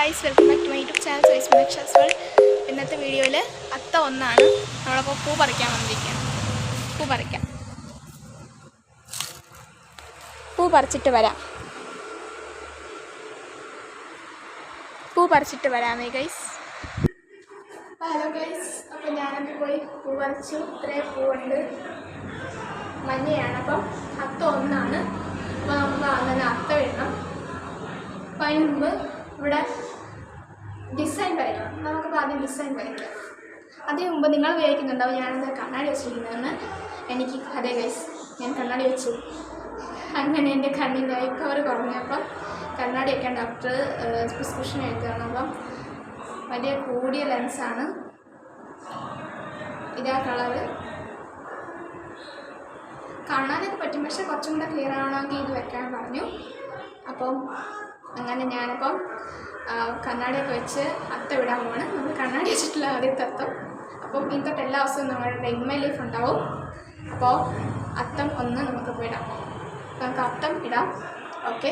Guys, welcome back to my YouTube channel സോയ്സ് മലക്ഷസ് world. ഇന്നത്തെ വീഡിയോയിൽ അത്ത ഒന്നാണ്. നമ്മളപ്പോൾ പൂ പറിക്കാൻ വന്നിരിക്കുകയാണ്. പൂ പറിച്ചിട്ട് വരാമേ ഗൈസ്. ഹലോ ഗൈസ്, അപ്പോൾ ഞാനപ്പോൾ പോയി പൂ പറിച്ചു. ഇത്രയും പൂവുണ്ട്, മഞ്ഞയാണ്. അപ്പം അത്ത ഒന്നാണ്. അപ്പോൾ നമുക്ക് അങ്ങനെ അത്ത വിടണം. അപ്പം അതിന് മുമ്പ് ഇവിടെ ഡിസൈൻ വരയ്ക്കണം. നമുക്കിപ്പോൾ ആദ്യം ഡിസൈൻ വരയ്ക്കാം. അതിന് മുമ്പ് നിങ്ങൾ വിചാരിക്കുന്നുണ്ടാവും ഞാനെന്താ കണ്ണാടി വെച്ചിരിക്കുന്നതെന്ന്. എനിക്ക് അതേ ഗൈസ്, ഞാൻ കണ്ണാടി വെച്ചു. അങ്ങനെ എൻ്റെ കണ്ണിൻ്റെ ഐ പവർ കുറഞ്ഞു. അപ്പം കണ്ണാടി വയ്ക്കാൻ ഡോക്ടർ പ്രിസ്ക്രിപ്ഷൻ എഴുതുകയാണ്. അപ്പം വലിയ കൂടിയ ലെൻസാണ്, ഇതാ കളറ്. കാണാനൊക്കെ പറ്റും, പക്ഷെ കുറച്ചും കൂടെ ക്ലിയർ ആവണമെങ്കിൽ ഇത് വെക്കാൻ പറഞ്ഞു. അപ്പം അങ്ങനെ ഞാനിപ്പം കണ്ണാടിയൊക്കെ വെച്ച് അത്ത വിടാൻ പോവാണ്. നമ്മൾ കണ്ണാടി വെച്ചിട്ടുള്ള ആദ്യത്തെ അത്തം. അപ്പം ഇന്നത്തെ എല്ലാ ദിവസവും നമ്മളുടെ ഇമ്മ ലൈഫ് ഉണ്ടാവും. അപ്പോൾ അത്തം ഒന്ന് നമുക്ക് വിടാം. നമുക്ക് അത്തം ഇടാം. ഓക്കെ.